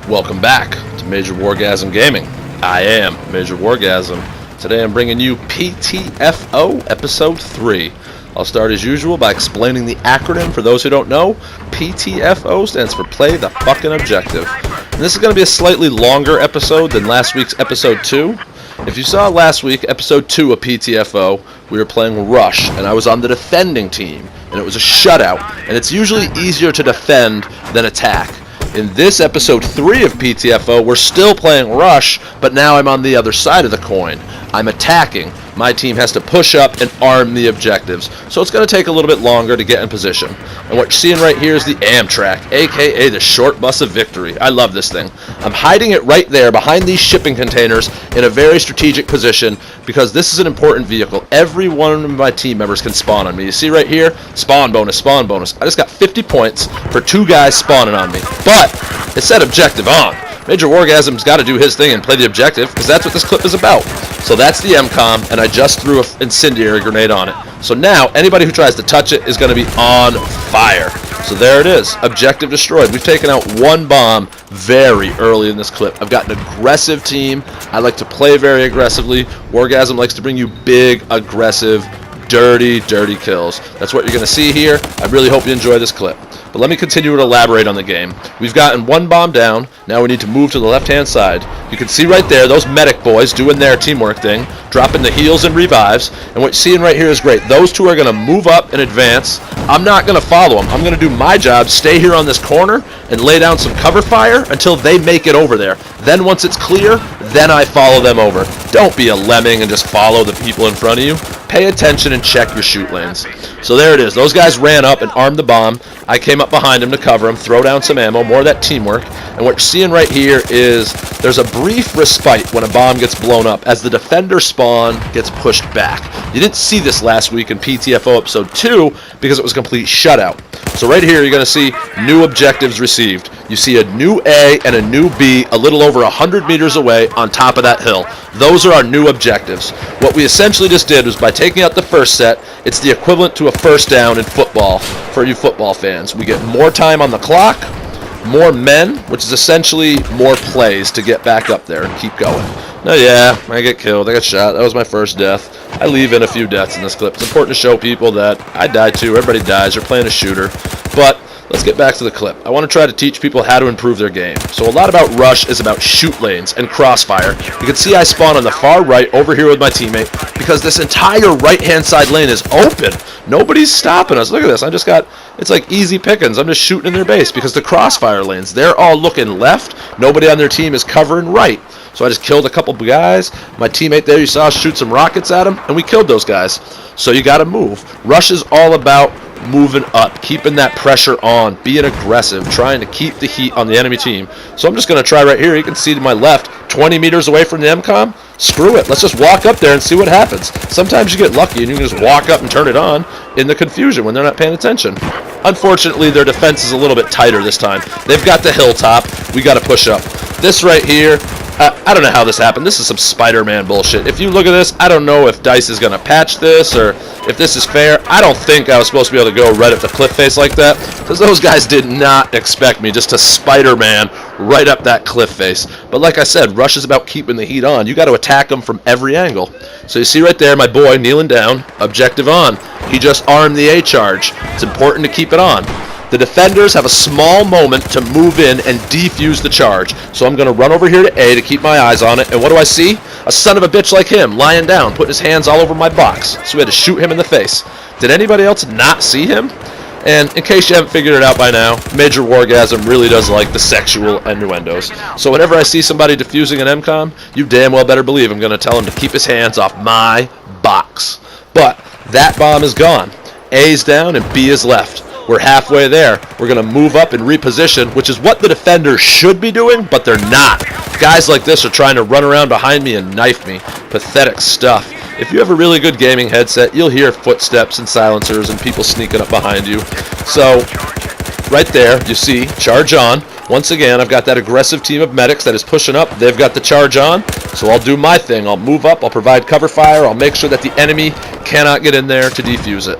Welcome back to MjrWargasem Gaming. I am MjrWargasem. Today I'm bringing you PTFO Episode 3. I'll start as usual by explaining the acronym for those who don't know. PTFO stands for Play the Fucking Objective. And this is going to be a slightly longer episode than last week's Episode 2. If you saw last week, Episode 2 of PTFO, we were playing Rush, and I was on the defending team, and it was a shutout, and it's usually easier to defend than attack. In this Episode 3 of PTFO, we're still playing Rush, but now I'm on the other side of the coin. I'm attacking. My team has to push up and arm the objectives, so it's going to take a little bit longer to get in position. And what you're seeing right here is the Amtrak, aka the short bus of victory. I love this thing. I'm hiding it right there behind these shipping containers in a very strategic position because this is an important vehicle. Every one of my team members can spawn on me. You see right here, spawn bonus, spawn bonus. I just got 50 points for 2 guys spawning on me, but it said objective on. MjrWargasem's got to do his thing and play the objective because that's what this clip is about. So that's the MCOM, and I just threw an incendiary grenade on it. So now anybody who tries to touch it is going to be on fire. So there it is, objective destroyed. We've taken out 1 bomb very early in this clip. I've got an aggressive team. I like to play very aggressively. Wargasem likes to bring you big, aggressive, dirty kills. That's what you're going to see here. I really hope you enjoy this clip. But let me continue to elaborate on the game. We've gotten 1 bomb down. Now we need to move to the left-hand side. You can see right there, those medic boys doing their teamwork thing, dropping the heals and revives. And what you're seeing right here is great. Those 2 are going to move up and advance. I'm not going to follow them. I'm going to do my job, stay here on this corner, and lay down some cover fire until they make it over there. Then once it's clear, then I follow them over. Don't be a lemming and just follow the people in front of you. Pay attention and check your shoot lanes. So there it is. Those guys ran up and armed the bomb. I came up behind them to cover them, throw down some ammo, more of that teamwork. And what you're seeing right here is there's a brief respite when a bomb gets blown up as the defender spawn gets pushed back. You didn't see this last week in PTFO Episode 2 because it was a complete shutout. So right here you're going to see new objectives received. You see a new A and a new B a little over 100 meters away on top of that hill. Those are our new objectives. What we essentially just did was by taking out the first set, it's the equivalent to a first down in football for you football fans. We get more time on the clock, more men, which is essentially more plays to get back up there and keep going. Now, yeah, I get killed, I got shot, that was my first death. I leave in a few deaths in this clip. It's important to show people that I die too, everybody dies, you're playing a shooter. But let's get back to the clip. I want to try to teach people how to improve their game. So a lot about Rush is about shoot lanes and crossfire. You can see I spawn on the far right over here with my teammate because this entire right-hand side lane is open. Nobody's stopping us. Look at this. It's like easy pickings. I'm just shooting in their base because the crossfire lanes, they're all looking left. Nobody on their team is covering right. So I just killed a couple guys. My teammate there, you saw, shoot some rockets at him, and we killed those guys. So you got to move. Rush is all about moving up, keeping that pressure on, being aggressive, trying to keep the heat on the enemy team. So I'm just going to try right here. You can see to my left, 20 meters away from the MCOM. Screw it. Let's just walk up there and see what happens. Sometimes you get lucky and you can just walk up and turn it on in the confusion when they're not paying attention. Unfortunately, their defense is a little bit tighter this time. They've got the hilltop. We got to push up. This right here, I don't know how this happened. This is some Spider-Man bullshit. If you look at this, I don't know if DICE is going to patch this or if this is fair. I don't think I was supposed to be able to go right up the cliff face like that because those guys did not expect me just to Spider-Man right up that cliff face. But like I said, Rush is about keeping the heat on. You got to attack them from every angle. So you see right there, my boy kneeling down, objective on. He just armed the A charge. It's important to keep it on. The defenders have a small moment to move in and defuse the charge. So I'm going to run over here to A to keep my eyes on it. And what do I see? A son of a bitch like him lying down, putting his hands all over my box. So we had to shoot him in the face. Did anybody else not see him? And in case you haven't figured it out by now, MjrWargasem really does like the sexual innuendos. So whenever I see somebody defusing an MCOM, you damn well better believe I'm going to tell him to keep his hands off my box. But that bomb is gone. A's down and B is left. We're halfway there. We're going to move up and reposition, which is what the defenders should be doing, but they're not. Guys like this are trying to run around behind me and knife me. Pathetic stuff. If you have a really good gaming headset, you'll hear footsteps and silencers and people sneaking up behind you. So, right there, you see, charge on. Once again, I've got that aggressive team of medics that is pushing up. They've got the charge on, so I'll do my thing. I'll move up, I'll provide cover fire, I'll make sure that the enemy cannot get in there to defuse it.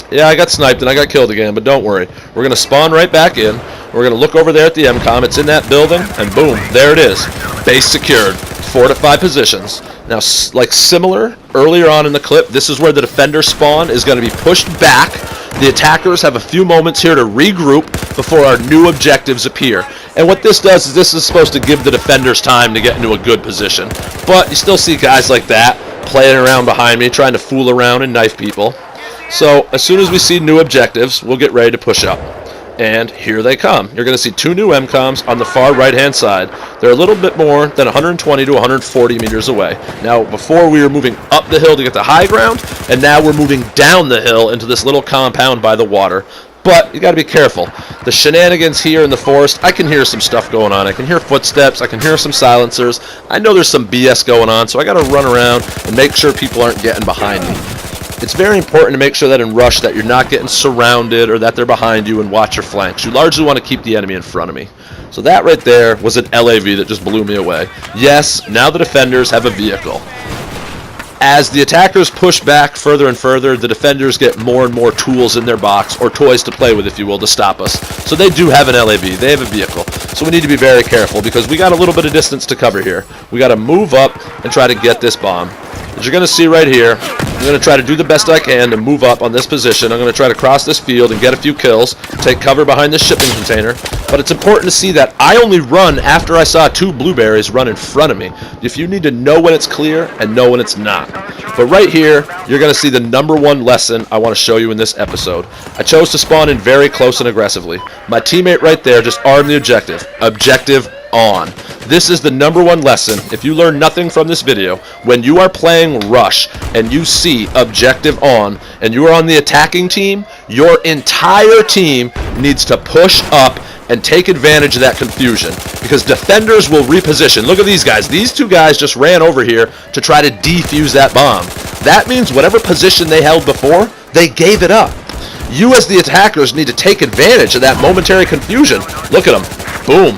Yeah, I got sniped and I got killed again, but don't worry. We're going to spawn right back in. We're going to look over there at the MCOM. It's in that building, and boom, there it is. Base secured. Fortified positions. Now, like similar earlier on in the clip, this is where the defender spawn is going to be pushed back. The attackers have a few moments here to regroup before our new objectives appear. And what this does is this is supposed to give the defenders time to get into a good position. But you still see guys like that playing around behind me, trying to fool around and knife people. So as soon as we see new objectives, we'll get ready to push up. And here they come. You're going to see 2 new MCOMs on the far right-hand side. They're a little bit more than 120 to 140 meters away. Now, before we were moving up the hill to get to high ground, and now we're moving down the hill into this little compound by the water. But you got to be careful. The shenanigans here in the forest, I can hear some stuff going on. I can hear footsteps. I can hear some silencers. I know there's some BS going on, so I got to run around and make sure people aren't getting behind me. It's very important to make sure that in rush that you're not getting surrounded or that they're behind you, and watch your flanks. You largely want to keep the enemy in front of me. So that right there was an LAV that just blew me away. Yes, now the defenders have a vehicle. As the attackers push back further and further, the defenders get more and more tools in their box, or toys to play with, if you will, to stop us. So they do have an LAV. They have a vehicle. So we need to be very careful because we got a little bit of distance to cover here. We got to move up and try to get this bomb. As you're going to see right here, I'm going to try to do the best I can to move up on this position. I'm going to try to cross this field and get a few kills, take cover behind this shipping container. But it's important to see that I only run after I saw 2 blueberries run in front of me. If you need to know when it's clear and know when it's not. But right here, you're going to see the #1 lesson I want to show you in this episode. I chose to spawn in very close and aggressively. My teammate right there just armed the objective. Objective on. This is the #1 lesson. If you learn nothing from this video, when you are playing Rush and you see objective on and you are on the attacking team, your entire team needs to push up and take advantage of that confusion, because defenders will reposition. Look at these guys. These 2 guys just ran over here to try to defuse that bomb. That means whatever position they held before, they gave it up. You as the attackers need to take advantage of that momentary confusion. Look at them. Boom.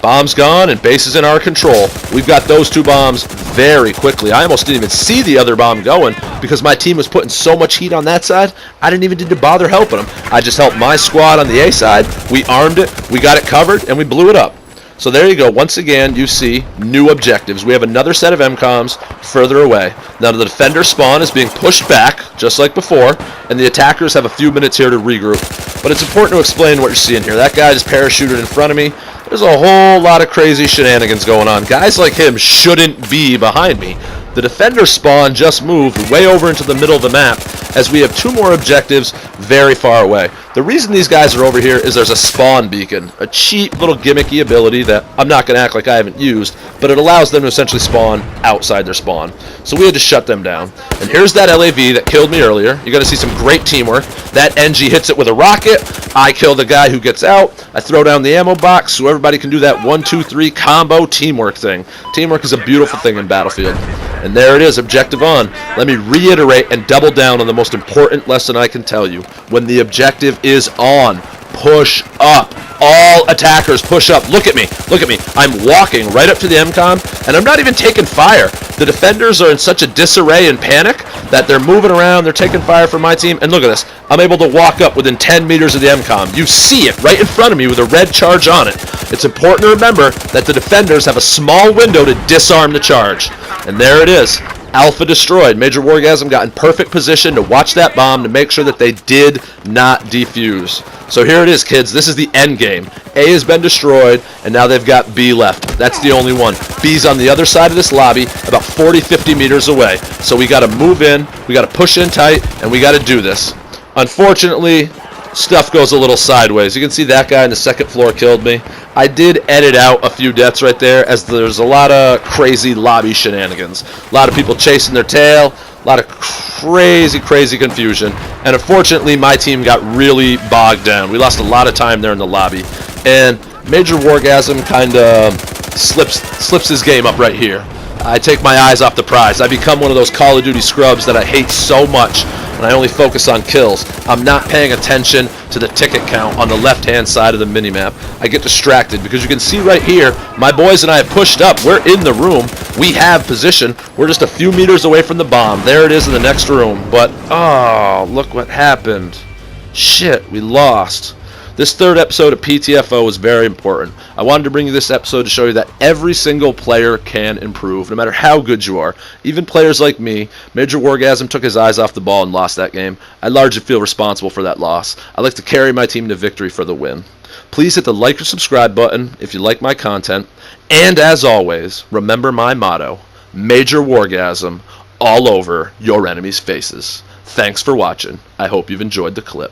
Bomb's gone and base is in our control. We've got those 2 bombs very quickly. I almost didn't even see the other bomb going because my team was putting so much heat on that side, I didn't even need to bother helping them. I just helped my squad on the A side. We armed it, we got it covered, and we blew it up. So there you go. Once again, you see new objectives. We have another set of MCOMs further away. Now the defender spawn is being pushed back, just like before, and the attackers have a few minutes here to regroup. But it's important to explain what you're seeing here. That guy just parachuted in front of me. There's a whole lot of crazy shenanigans going on. Guys like him shouldn't be behind me. The defender spawn just moved way over into the middle of the map as we have 2 more objectives very far away. The reason these guys are over here is there's a spawn beacon, a cheap little gimmicky ability that I'm not going to act like I haven't used, but it allows them to essentially spawn outside their spawn. So we had to shut them down. And here's that LAV that killed me earlier. You're going to see some great teamwork. That NG hits it with a rocket. I kill the guy who gets out. I throw down the ammo box so everybody can do that 1, 2, 3 combo teamwork thing. Teamwork is a beautiful thing in Battlefield. And there it is, objective on. Let me reiterate and double down on the most important lesson I can tell you. When the objective is on, push up. All attackers push up. Look at me. Look at me. I'm walking right up to the MCOM, and I'm not even taking fire. The defenders are in such a disarray and panic that they're moving around. They're taking fire from my team. And look at this. I'm able to walk up within 10 meters of the MCOM. You see it right in front of me with a red charge on it. It's important to remember that the defenders have a small window to disarm the charge. And there it is. Alpha destroyed. MjrWargasem got in perfect position to watch that bomb to make sure that they did not defuse. So here it is, kids. This is the end game. A has been destroyed, and now they've got B left. That's the only one. B's on the other side of this lobby, about 40-50 meters away. So we got to move in, we got to push in tight, and we got to do this. Unfortunately, stuff goes a little sideways. You can see that guy on the 2nd floor killed me. I did edit out a few deaths right there, as there's a lot of crazy lobby shenanigans. A lot of people chasing their tail, a lot of crazy confusion. And unfortunately, my team got really bogged down. We lost a lot of time there in the lobby. And MjrWargasem kind of slips his game up right here. I take my eyes off the prize. I become one of those Call of Duty scrubs that I hate so much, and I only focus on kills. I'm not paying attention to the ticket count on the left-hand side of the minimap. I get distracted because you can see right here, my boys and I have pushed up. We're in the room. We have position. We're just a few meters away from the bomb. There it is in the next room. But, oh, look what happened. Shit, we lost. This third episode of PTFO was very important. I wanted to bring you this episode to show you that every single player can improve, no matter how good you are. Even players like me. MjrWargasem took his eyes off the ball and lost that game. I largely feel responsible for that loss. I like to carry my team to victory for the win. Please hit the like or subscribe button if you like my content. And as always, remember my motto, MjrWargasem, all over your enemies' faces. Thanks for watching. I hope you've enjoyed the clip.